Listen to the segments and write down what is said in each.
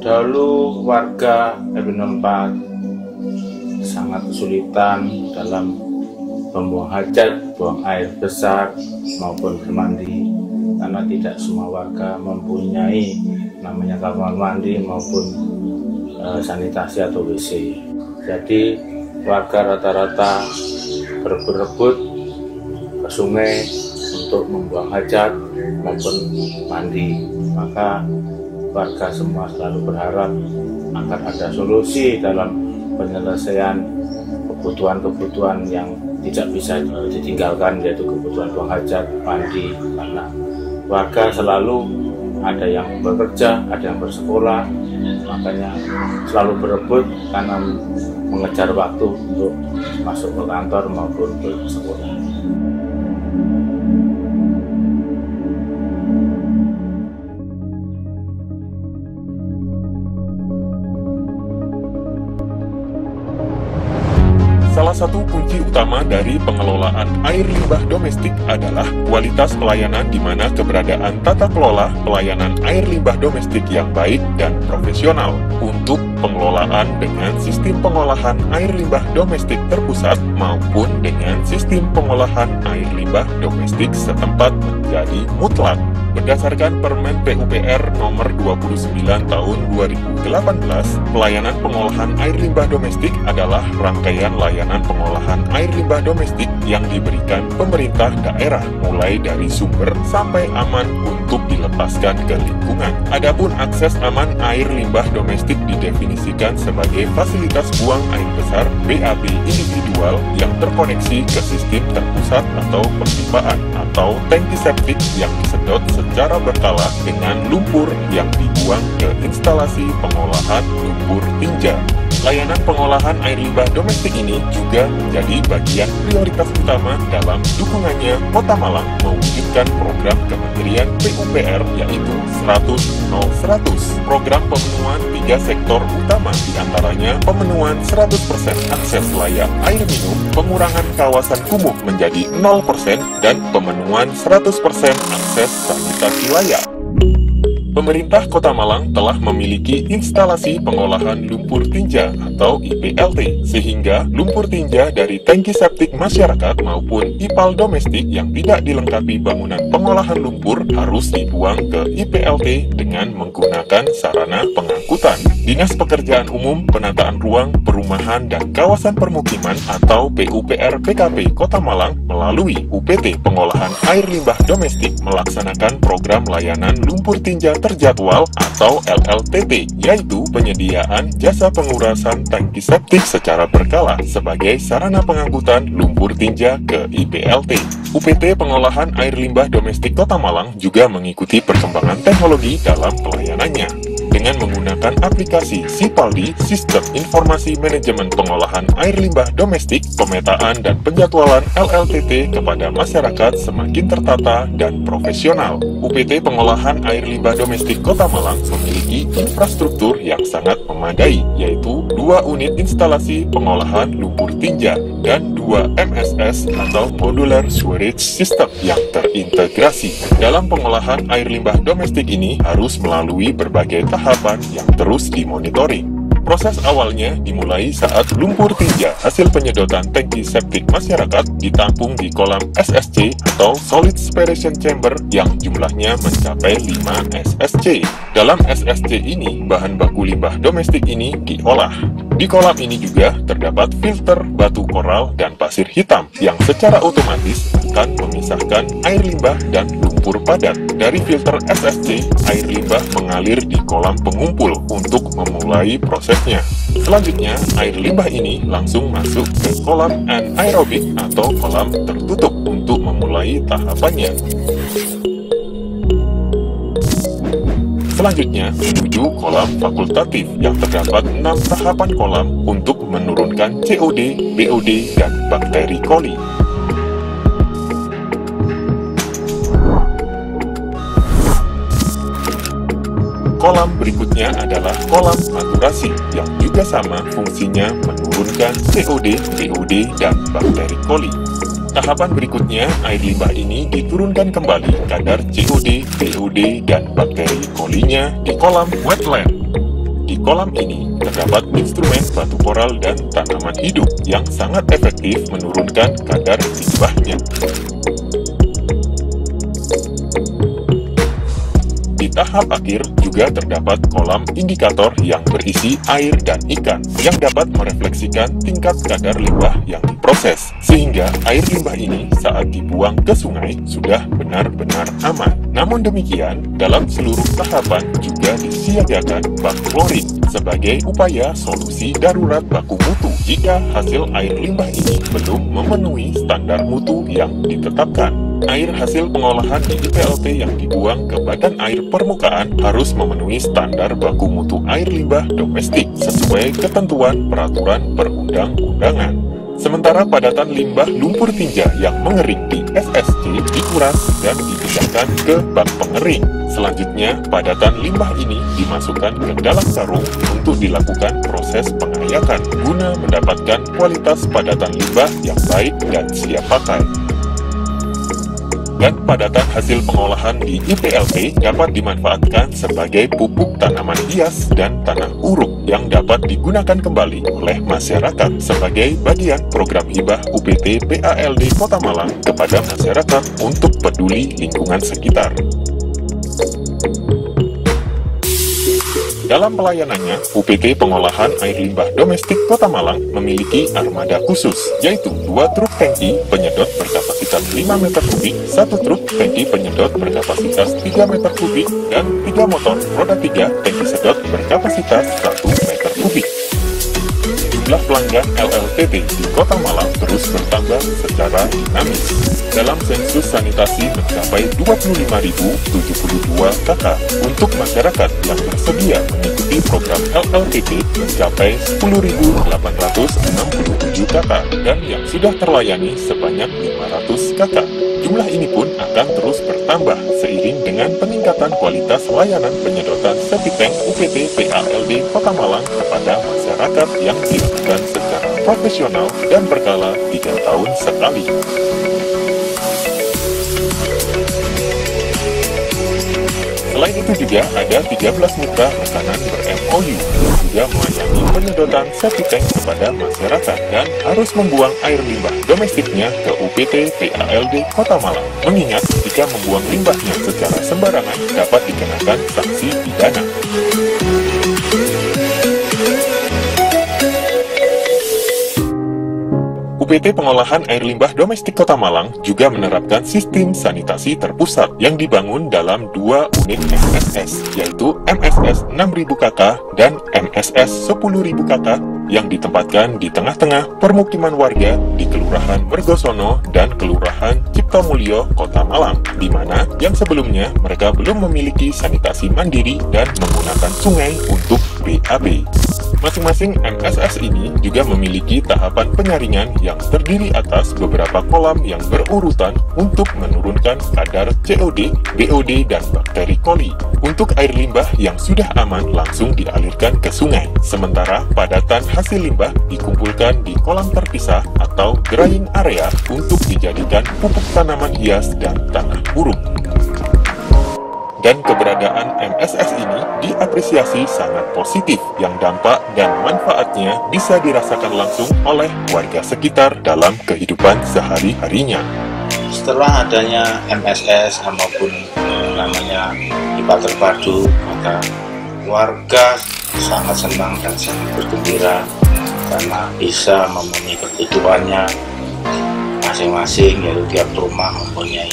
Dahulu warga RW 04 sangat kesulitan dalam membuang hajat, buang air besar maupun bermandi, karena tidak semua warga mempunyai namanya kamar mandi maupun sanitasi atau WC. Jadi warga rata-rata berebut-rebut ke sungai untuk membuang hajat maupun mandi. Maka warga semua selalu berharap agar ada solusi dalam penyelesaian kebutuhan-kebutuhan yang tidak bisa ditinggalkan, yaitu kebutuhan buang hajat, mandi, karena warga selalu ada yang bekerja, ada yang bersekolah, makanya selalu berebut karena mengejar waktu untuk masuk ke kantor maupun ke sekolah. Salah satu kunci utama dari pengelolaan air limbah domestik adalah kualitas pelayanan, di mana keberadaan tata kelola pelayanan air limbah domestik yang baik dan profesional. Untuk pengelolaan dengan sistem pengolahan air limbah domestik terpusat maupun dengan sistem pengolahan air limbah domestik setempat menjadi mutlak. Berdasarkan Permen PUPR nomor 29 tahun 2018, pelayanan pengolahan air limbah domestik adalah rangkaian layanan pengolahan air limbah domestik yang diberikan pemerintah daerah, mulai dari sumber sampai aman untuk dilepaskan ke lingkungan. Adapun akses aman air limbah domestik didefinisikan sebagai fasilitas buang air besar BAB individual yang terkoneksi ke sistem terpusat atau perpipaan atau tangki septik yang disedot secara berkala dengan lumpur yang dibuang ke instalasi pengolahan lumpur tinja. Layanan pengolahan air limbah domestik ini juga menjadi bagian prioritas utama dalam dukungannya Kota Malang mewujudkan program Kementerian PUPR, yaitu 100-0-100. Program pemenuhan 3 sektor utama, diantaranya pemenuhan 100% akses layak air minum, pengurangan kawasan kumuh menjadi 0%, dan pemenuhan 100% akses sanitasi layak. Pemerintah Kota Malang telah memiliki instalasi pengolahan lumpur tinja atau IPLT, sehingga lumpur tinja dari tangki septik masyarakat maupun IPAL domestik yang tidak dilengkapi bangunan pengolahan lumpur harus dibuang ke IPLT dengan menggunakan sarana pengangkutan. Dinas Pekerjaan Umum, Penataan Ruang, Perumahan, dan Kawasan Permukiman atau PUPR PKP Kota Malang melalui UPT Pengolahan Air Limbah Domestik melaksanakan program layanan lumpur tinja terjadwal atau LLTT, yaitu penyediaan jasa pengurasan tangki septik secara berkala sebagai sarana pengangkutan lumpur tinja ke IPLT. UPT Pengolahan Air Limbah Domestik Kota Malang juga mengikuti perkembangan teknologi dalam pelayanannya. Dengan menggunakan aplikasi Sipaldi, Sistem Informasi Manajemen Pengolahan Air Limbah Domestik, pemetaan dan penjadwalan LLTT kepada masyarakat semakin tertata dan profesional. UPT Pengolahan Air Limbah Domestik Kota Malang memiliki infrastruktur yang sangat memadai, yaitu 2 unit instalasi pengolahan lumpur tinja dan 2 MSS atau Modular Sewerage System yang terintegrasi. Dalam pengolahan air limbah domestik ini harus melalui berbagai tahapan yang terus dimonitoring. Proses awalnya dimulai saat lumpur tinja hasil penyedotan tangki septik masyarakat ditampung di kolam SSC atau Solid Separation Chamber yang jumlahnya mencapai 5 SSC. Dalam SSC ini, bahan baku limbah domestik ini diolah. Di kolam ini juga terdapat filter batu koral dan pasir hitam yang secara otomatis akan memisahkan air limbah dan lumpur padat. Dari filter SSC, air limbah mengalir di kolam pengumpul untuk memulai prosesnya. Selanjutnya, air limbah ini langsung masuk ke kolam anaerobik atau kolam tertutup untuk memulai tahapannya. Selanjutnya, menuju kolam fakultatif yang terdapat 6 tahapan kolam untuk menurunkan COD, BOD, dan bakteri coli. Kolam berikutnya adalah kolam maturasi yang juga sama fungsinya menurunkan COD, BOD, dan bakteri coli. Tahapan berikutnya, air limbah ini diturunkan kembali kadar COD, BOD, dan bakteri colinya di kolam wetland. kolam ini terdapat instrumen batu koral dan tanaman hidup yang sangat efektif menurunkan kadar limbahnya. Di tahap akhir juga terdapat kolam indikator yang berisi air dan ikan yang dapat merefleksikan tingkat kadar limbah yang diproses, sehingga air limbah ini saat dibuang ke sungai sudah benar-benar aman. Namun demikian, dalam seluruh tahapan juga disiagakan bak klorin sebagai upaya solusi darurat baku mutu jika hasil air limbah ini belum memenuhi standar mutu yang ditetapkan. Air hasil pengolahan di IPLT yang dibuang ke badan air permukaan harus memenuhi standar baku mutu air limbah domestik sesuai ketentuan peraturan perundang-undangan. Sementara padatan limbah lumpur tinja yang mengering di SSC dikuras dan dipindahkan ke bak pengering. Selanjutnya, padatan limbah ini dimasukkan ke dalam karung untuk dilakukan proses pengayakan guna mendapatkan kualitas padatan limbah yang baik dan siap pakai. Dan padatan hasil pengolahan di IPLT dapat dimanfaatkan sebagai pupuk tanaman hias dan tanah uruk yang dapat digunakan kembali oleh masyarakat sebagai bagian program hibah UPT PALD Kota Malang kepada masyarakat untuk peduli lingkungan sekitar. Dalam pelayanannya, UPT Pengolahan Air Limbah Domestik Kota Malang memiliki armada khusus, yaitu 2 truk tangki penyedot berkapasitas 5 meter kubik, 1 truk tangki penyedot berkapasitas 3 meter kubik, dan 3 motor roda 3 tangki sedot berkapasitas 1 meter kubik. Jumlah pelanggan LLTT di Kota Malang terus bertambah secara dinamis. Dalam sensus sanitasi mencapai 25.072 KK. Untuk masyarakat yang bersedia mengikuti program LLTT mencapai 10.867 KK dan yang sudah terlayani sebanyak 500 KK. Jumlah ini pun akan terus bertambah seiring dengan peningkatan kualitas layanan penyedotan septic tank UPT PALD Kota Malang kepada masyarakat yang dilakukan secara profesional dan berkala 3 tahun sekali. Selain itu juga ada 13 mitra rekanan ber-MOU yang juga melayani penyedotan septic tank kepada masyarakat dan harus membuang air limbah domestiknya ke UPT PALD Kota Malang. Mengingat jika membuang limbahnya secara sembarangan dapat dikenakan sanksi pidana. UPT Pengolahan Air Limbah Domestik Kota Malang juga menerapkan sistem sanitasi terpusat yang dibangun dalam 2 unit MSS, yaitu MSS 6.000 KK dan MSS 10.000 KK yang ditempatkan di tengah-tengah permukiman warga di Kelurahan Mergosono dan Kelurahan Ciptomulyo, Kota Malang, di mana yang sebelumnya mereka belum memiliki sanitasi mandiri dan menggunakan sungai untuk BAB. Masing-masing MSS ini juga memiliki tahapan penyaringan yang terdiri atas beberapa kolam yang berurutan untuk menurunkan kadar COD, BOD, dan bakteri coli. Untuk air limbah yang sudah aman langsung dialirkan ke sungai, sementara padatan hasil limbah dikumpulkan di kolam terpisah atau drying area untuk dijadikan pupuk tanaman hias dan tanah uruk. Dan keberadaan MSS ini diapresiasi sangat positif yang dampak dan manfaatnya bisa dirasakan langsung oleh warga sekitar dalam kehidupan sehari-harinya. Setelah adanya MSS maupun namanya pipa terpadu, maka warga sangat senang dan sangat bergembira karena bisa memenuhi kebutuhannya masing-masing, yaitu tiap rumah mempunyai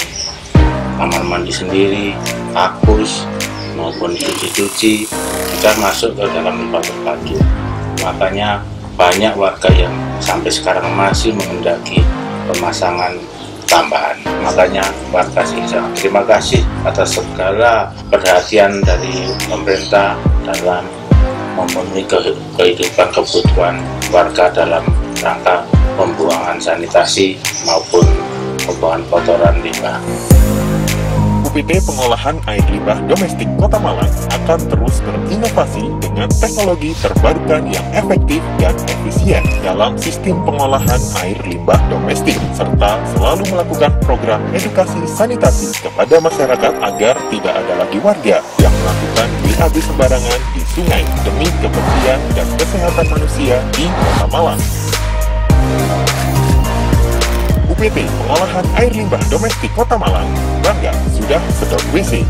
kamar mandi sendiri, kakus maupun cuci-cuci, kita masuk ke dalam pipa terpadu. Makanya banyak warga yang sampai sekarang masih menghendaki pemasangan tambahan. Makanya warga sini sangat terima kasih atas segala perhatian dari pemerintah dalam memenuhi kehidupan kebutuhan warga dalam rangka pembuangan sanitasi maupun pembuangan kotoran limbah. UPT Pengolahan Air Limbah Domestik Kota Malang akan terus berinovasi dengan teknologi terbarukan yang efektif dan efisien dalam sistem pengolahan air limbah domestik, serta selalu melakukan program edukasi sanitasi kepada masyarakat agar tidak ada lagi warga yang melakukan BAB sembarangan di sungai demi kebersihan dan kesehatan manusia di Kota Malang. UPT Pengolahan Air Limbah Domestik Kota Malang, bangga sudah sedot WC.